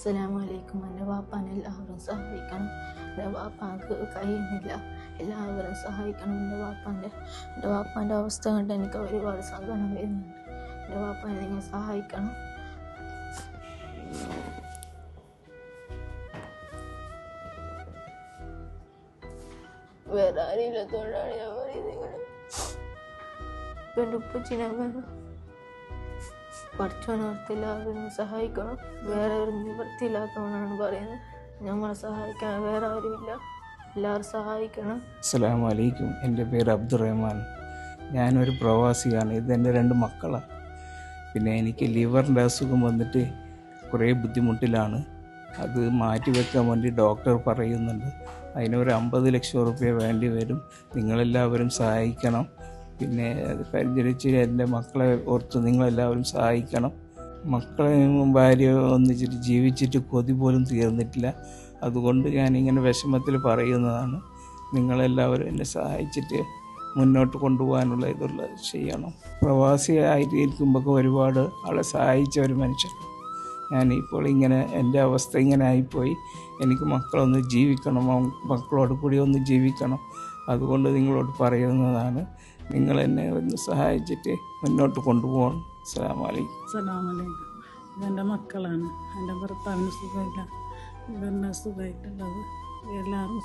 അസ്സലാമലൈക്കും. എൻ്റെ വാപ്പാനെ എല്ലാവരും സഹായിക്കണം. എൻ്റെ വാപ്പാക്ക് കഴിയുന്നില്ല, എല്ലാവരും സഹായിക്കണം. എൻ്റെ വാപ്പാൻ്റെ അവസ്ഥ കണ്ട് എനിക്ക് ഒരുപാട് സങ്കടം വരുന്നുണ്ട്. എൻ്റെ വാപ്പാനെ നിങ്ങൾ സഹായിക്കണം. വേറെ ആരെയില്ല തൊഴിലാളി ഞാൻ പറയുന്നത്. എൻ്റെ ഉപ്പച്ചിനെ വേണം, പഠിച്ചോനോർത്തില്ലാവരും സഹായിക്കണം. വേറെ ഒരു നിവൃത്തിയില്ലാത്തവനാണ് പറയുന്നത്. നമ്മളെ സഹായിക്കാൻ വേറെ ആരുമില്ല, എല്ലാവരും സഹായിക്കണം. അസ്സലാമു അലൈക്കും. എൻ്റെ പേര് അബ്ദുറഹ്മാൻ. ഞാനൊരു പ്രവാസിയാണ്. ഇതെൻ്റെ 2 മക്കളാണ്. പിന്നെ എനിക്ക് ലിവറിൻ്റെ അസുഖം വന്നിട്ട് കുറേ ബുദ്ധിമുട്ടിലാണ്. അത് മാറ്റിവെക്കാൻ വേണ്ടി ഡോക്ടർ പറയുന്നുണ്ട്. അതിനൊരു 50 ലക്ഷം റുപ്യ വേണ്ടി വരും. നിങ്ങളെല്ലാവരും സഹായിക്കണം. പിന്നെ അത് പരിചരിച്ച് എൻ്റെ മക്കളെ ഓർത്ത് നിങ്ങളെല്ലാവരും സഹായിക്കണം. മക്കളെയും ഭാര്യ ഒന്നിച്ചിട്ട് ജീവിച്ചിട്ട് കൊതി പോലും തീർന്നിട്ടില്ല. അതുകൊണ്ട് ഞാനിങ്ങനെ വിഷമത്തിൽ പറയുന്നതാണ്. നിങ്ങളെല്ലാവരും എന്നെ സഹായിച്ചിട്ട് മുന്നോട്ട് കൊണ്ടുപോകാനുള്ള ചെയ്യണം. പ്രവാസിയായിട്ടിരിക്കുമ്പോൾ ഒരുപാട് ആളെ സഹായിച്ച ഒരു മനുഷ്യൻ. ഞാനിപ്പോൾ ഇങ്ങനെ എൻ്റെ അവസ്ഥ ഇങ്ങനെ ആയിപ്പോയി. എനിക്ക് മക്കളൊന്ന് ജീവിക്കണം, മക്കളോട് കൂടി ഒന്ന് ജീവിക്കണം. അതുകൊണ്ട് നിങ്ങളോട് പറയുന്നതാണ്, നിങ്ങൾ എന്നെ ഒന്ന് സഹായിച്ചിട്ട് മുന്നോട്ട് കൊണ്ടുപോകണം. അസ്സലാമു അലൈക്കും. അസ്സലാമലൈക്കും. ഇതെൻ്റെ മക്കളാണ്. എൻ്റെ ഭർത്താവിന് സുഖമില്ല, ഇവരുടെ സുഖമായിട്ടുള്ളത്. എല്ലാവരും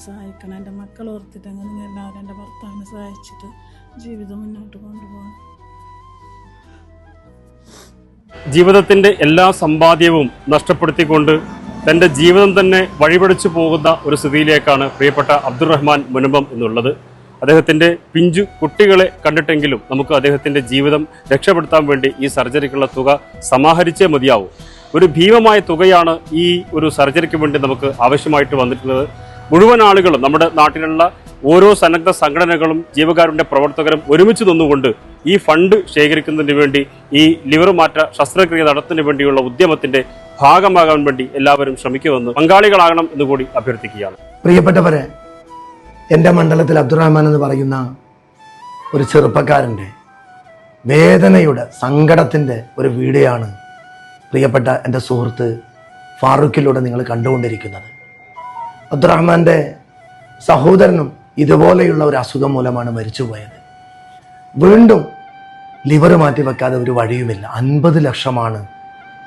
സഹായിക്കണം. എൻ്റെ മക്കൾ ഓർത്തിട്ട് അങ്ങനെ എല്ലാവരും എൻ്റെ ഭർത്താവിനെ സഹായിച്ചിട്ട് ജീവിതം മുന്നോട്ട് കൊണ്ടുപോകണം. ജീവിതത്തിൻ്റെ എല്ലാ സമ്പാദ്യവും നഷ്ടപ്പെടുത്തിക്കൊണ്ട് തൻ്റെ ജീവിതം തന്നെ വഴിപടിച്ചു പോകുന്ന ഒരു സ്ഥിതിയിലേക്കാണ് പ്രിയപ്പെട്ട അബ്ദുറഹ്മാൻ മുനമ്പം എന്നുള്ളത്. അദ്ദേഹത്തിൻ്റെ പിഞ്ചു കുട്ടികളെ കണ്ടിട്ടെങ്കിലും നമുക്ക് അദ്ദേഹത്തിൻ്റെ ജീവിതം രക്ഷപ്പെടുത്താൻ വേണ്ടി ഈ സർജറിക്കുള്ള തുക സമാഹരിച്ചേ മതിയാവും. ഒരു ഭീമമായ തുകയാണ് ഈ ഒരു സർജറിക്ക് വേണ്ടി നമുക്ക് ആവശ്യമായിട്ട് വന്നിട്ടുള്ളത്. മുഴുവൻ ആളുകളും, നമ്മുടെ നാട്ടിലുള്ള ഓരോ സന്നദ്ധ സംഘടനകളും ജീവകാരുണ്യ പ്രവർത്തകരും ഒരുമിച്ച് നിന്നുകൊണ്ട് ഈ ഫണ്ട് ശേഖരിക്കുന്നതിന് വേണ്ടി, ഈ ലിവർ മാറ്റ ശസ്ത്രക്രിയ നടത്തുന്നതിന് വേണ്ടിയുള്ള ഉദ്യമത്തിന്റെ ഭാഗമാകാൻ വേണ്ടി എല്ലാവരും ശ്രമിക്കുമെന്ന്, പങ്കാളികളാകണം എന്ന് കൂടി അഭ്യർത്ഥിക്കുകയാണ്. പ്രിയപ്പെട്ടവരെ, എൻ്റെ മണ്ഡലത്തിൽ അബ്ദുറഹ്മാൻ എന്ന് പറയുന്ന ഒരു ചെറുപ്പക്കാരൻ്റെ വേദനയുടെ, സങ്കടത്തിൻ്റെ ഒരു വീഡിയോയാണ് പ്രിയപ്പെട്ട എൻ്റെ സുഹൃത്ത് ഫാറൂഖിലൂടെ നിങ്ങൾ കണ്ടുകൊണ്ടിരിക്കുന്നത്. അബ്ദുറഹ്മാൻ്റെ സഹോദരനും ഇതുപോലെയുള്ള ഒരു അസുഖം മൂലമാണ് മരിച്ചുപോയത്. വീണ്ടും ലിവർ മാറ്റി വെക്കാതെ ഒരു വഴിയുമില്ല. 50 ലക്ഷമാണ്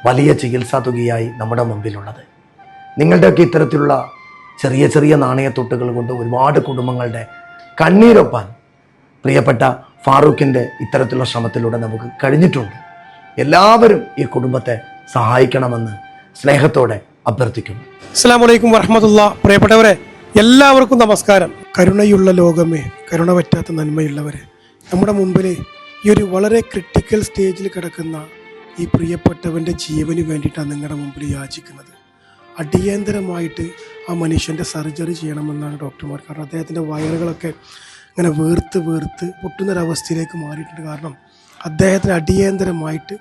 വലിയ ചികിത്സാ തുകയായി നമ്മുടെ മുമ്പിലുള്ളത്. നിങ്ങളുടെയൊക്കെ ഇത്തരത്തിലുള്ള ചെറിയ ചെറിയ നാണയത്തൊട്ടുകൾ കൊണ്ട് ഒരുപാട് കുടുംബങ്ങളുടെ കണ്ണീരൊപ്പാൻ പ്രിയപ്പെട്ട ഫാറൂഖിൻ്റെ ഇത്തരത്തിലുള്ള ശ്രമത്തിലൂടെ നമുക്ക് കഴിഞ്ഞിട്ടുണ്ട്. എല്ലാവരും ഈ കുടുംബത്തെ സഹായിക്കണമെന്ന് സ്നേഹത്തോടെ അഭ്യർത്ഥിക്കുന്നു. അസ്സലാമു അലൈക്കും വറഹ്മത്തുള്ളാഹി. പ്രിയപ്പെട്ടവരെ, എല്ലാവർക്കും നമസ്കാരം. കരുണയുള്ള ലോകമേ, കരുണ പറ്റാത്ത നന്മയുള്ളവരെ, നമ്മുടെ മുമ്പിൽ ഈ ഒരു വളരെ ക്രിട്ടിക്കൽ സ്റ്റേജിൽ കിടക്കുന്ന ഈ പ്രിയപ്പെട്ടവൻ്റെ ജീവന് വേണ്ടിയിട്ടാണ് നിങ്ങളുടെ മുമ്പിൽ യാചിക്കുന്നത്. അടിയന്തരമായിട്ട് ആ മനുഷ്യൻ്റെ സർജറി ചെയ്യണമെന്നാണ് ഡോക്ടർമാർ. കാരണം അദ്ദേഹത്തിൻ്റെ വയറുകളൊക്കെ ഇങ്ങനെ വീർത്ത് പൊട്ടുന്നൊരവസ്ഥയിലേക്ക് മാറിയിട്ടുണ്ട്. കാരണം അദ്ദേഹത്തിന് അടിയന്തരമായിട്ട്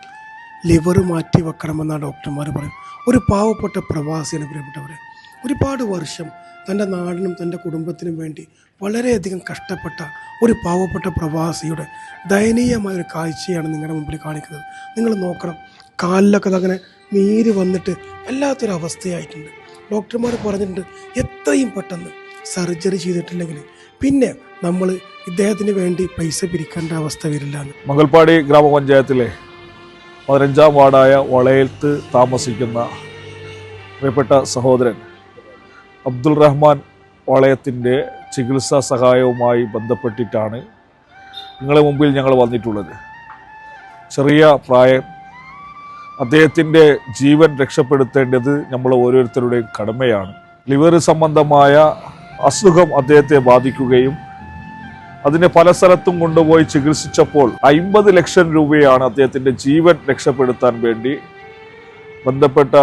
ലിവർ മാറ്റി വെക്കണമെന്നാണ് ഡോക്ടർമാർ പറയും. ഒരു പാവപ്പെട്ട പ്രവാസിയാണ് പ്രിയപ്പെട്ടവരെ. ഒരുപാട് വർഷം തൻ്റെ നാടിനും തൻ്റെ കുടുംബത്തിനും വേണ്ടി വളരെയധികം കഷ്ടപ്പെട്ട ഒരു പാവപ്പെട്ട പ്രവാസിയുടെ ദയനീയമായ ഒരു കാഴ്ചയാണ് നിങ്ങളുടെ മുമ്പിൽ കാണിക്കുന്നത്. നിങ്ങൾ നോക്കണം, കാലിലൊക്കെ അങ്ങനെ നീര് വന്നിട്ട് വല്ലാത്തൊരവസ്ഥയായിട്ടുണ്ട്. ഡോക്ടർമാർ പറഞ്ഞിട്ടുണ്ട്, എത്രയും പെട്ടെന്ന് സർജറി ചെയ്തിട്ടില്ലെങ്കിൽ പിന്നെ നമ്മൾ ഇദ്ദേഹത്തിന് വേണ്ടി പൈസ പിരിക്കേണ്ട അവസ്ഥ വരില്ല എന്ന്. മംഗൽപാടി ഗ്രാമപഞ്ചായത്തിലെ 15-ാം വാർഡായ വളയത്ത് താമസിക്കുന്ന പ്രിയപ്പെട്ട സഹോദരൻ അബ്ദുൾ റഹ്മാൻ വളയത്തിൻ്റെ ചികിത്സാ സഹായവുമായി ബന്ധപ്പെട്ടിട്ടാണ് നിങ്ങളുടെ മുമ്പിൽ ഞങ്ങൾ വന്നിട്ടുള്ളത്. ചെറിയ പ്രായം, അദ്ദേഹത്തിൻ്റെ ജീവൻ രക്ഷപ്പെടുത്തേണ്ടത് നമ്മൾ ഓരോരുത്തരുടെയും കടമയാണ്. ലിവർ സംബന്ധമായ അസുഖം അദ്ദേഹത്തെ ബാധിക്കുകയും അതിനെ പല സ്ഥലത്തും കൊണ്ടുപോയി ചികിത്സിച്ചപ്പോൾ 50 ലക്ഷം രൂപയാണ് അദ്ദേഹത്തിൻ്റെ ജീവൻ രക്ഷപ്പെടുത്താൻ വേണ്ടി ബന്ധപ്പെട്ട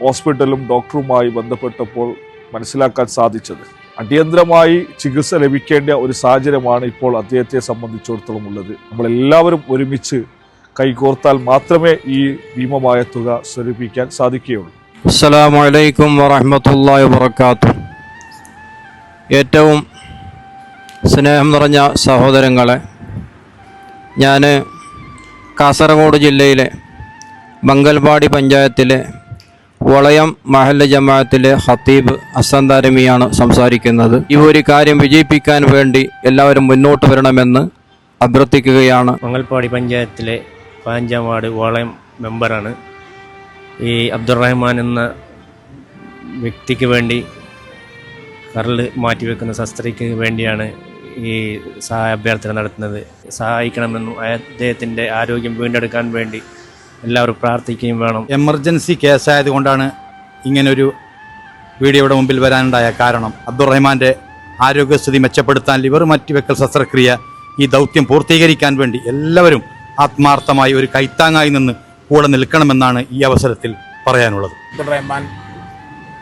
ഹോസ്പിറ്റലും ഡോക്ടറുമായി ബന്ധപ്പെട്ടപ്പോൾ മനസ്സിലാക്കാൻ സാധിച്ചത്. അടിയന്തരമായി ചികിത്സ ലഭിക്കേണ്ട ഒരു സാഹചര്യമാണ് ഇപ്പോൾ അദ്ദേഹത്തെ സംബന്ധിച്ചിടത്തോളം ഉള്ളത്. നമ്മളെല്ലാവരും ഒരുമിച്ച് കൈകോർത്താൽ മാത്രമേ ഈ ഭീമമായ തുക സ്വരൂപിക്കാൻ സാധിക്കുകയുള്ളൂ. അസ്സലാമു അലൈക്കും വറഹ്മത്തുള്ളാഹി വബറകാതുഹു. ഏറ്റവും സ്നേഹം നിറഞ്ഞ സഹോദരങ്ങളെ, ഞാൻ കാസർഗോഡ് ജില്ലയിലെ മംഗൽപാടി പഞ്ചായത്തിലെ വളയം മഹല്ല ജമാഅത്തിലെ ഖത്തീബ് ഹസൻ ദാരിമിയാണ് സംസാരിക്കുന്നത്. ഈ ഒരു കാര്യം വിജയിപ്പിക്കാൻ വേണ്ടി എല്ലാവരും മുന്നോട്ട് വരണമെന്ന് അഭ്യർത്ഥിക്കുകയാണ്. മംഗൽപാടി പഞ്ചായത്തിലെ 15-ാം വാർഡ് വളയം മെമ്പറാണ്. ഈ അബ്ദുറഹ്മാൻ എന്ന വ്യക്തിക്ക് വേണ്ടി കരൾ മാറ്റിവെക്കുന്ന ശസ്ത്രയ്ക്ക് വേണ്ടിയാണ് ഈ സഹായ അഭ്യർത്ഥന നടത്തുന്നത്. സഹായിക്കണമെന്നും അദ്ദേഹത്തിൻ്റെ ആരോഗ്യം വീണ്ടെടുക്കാൻ വേണ്ടി എല്ലാവരും പ്രാർത്ഥിക്കുകയും വേണം. എമർജൻസി കേസായതുകൊണ്ടാണ് ഇങ്ങനൊരു വീഡിയോയുടെ മുമ്പിൽ വരാനുണ്ടായ കാരണം. അബ്ദുറഹ്മാൻ്റെ ആരോഗ്യസ്ഥിതി മെച്ചപ്പെടുത്താൻ ലിവർ മാറ്റിവെക്കൽ ശസ്ത്രക്രിയ ഈ ദൗത്യം പൂർത്തീകരിക്കാൻ വേണ്ടി എല്ലാവരും ആത്മാർത്ഥമായി ഒരു കൈത്താങ്ങായി നിന്ന് കൂടെ നിൽക്കണമെന്നാണ് ഈ അവസരത്തിൽ പറയാനുള്ളത്. അബ്ദുറഹ്മാൻ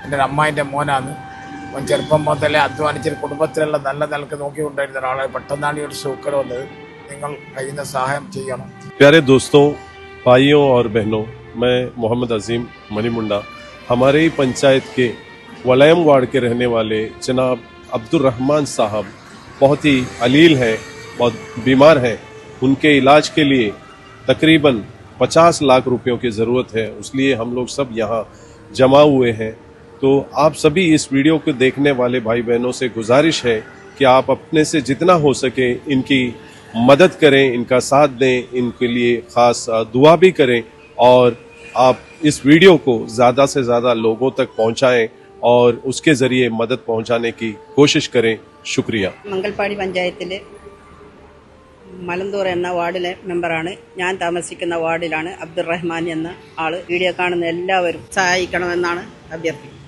എൻ്റെ അമ്മായിൻ്റെ മോനാണ്. അവൻ ചെറുപ്പം മുതലേ അധ്വാനിച്ച് കുടുംബത്തിലുള്ള നല്ല നിലക്ക് നോക്കിക്കൊണ്ടിരുന്ന ഒരാളെ പെട്ടെന്നാണ് ഈ ഒരു സൂക്കർ വന്നത്. നിങ്ങൾ കഴിയുന്ന സഹായം ചെയ്യണം. प्यारे दोस्तों, भाइयों और बहनों, मैं मोहम्मद अजीम मनीमुंडा हमारे ही पंचायत के वलयम वार्ड के रहने वाले जनाब अब्दुर्रहमान साहब बहुत ही अलील हैं, बहुत बीमार हैं. उनके इलाज के लिए तकरीबन 50 लाख रुपयों की ज़रूरत है. इसलिए हम लोग सब यहाँ जमा हुए हैं. तो आप सभी इस वीडियो को देखने वाले भाई बहनों से गुजारिश है कि आप अपने से जितना हो सके इनकी मदद करें, इनका साथ दें, इनके लिए ख़ास दुआ भी करें और आप इस वीडियो को ज़्यादा से ज़्यादा लोगों तक पहुँचाएँ और उसके ज़रिए मदद पहुँचाने की कोशिश करें. शुक्रिया. മംഗൽപാടി പഞ്ചായത്തിലെ മലന്തൂർ എന്ന വാർഡിലെ മെമ്പറാണ്. ഞാൻ താമസിക്കുന്ന വാർഡിലാണ് അബ്ദുറഹ്മാൻ എന്ന ആൾ. വീഡിയോ കാണുന്ന എല്ലാവരും സഹായിക്കണമെന്നാണ് അഭ്യർത്ഥിക്കുന്നത്.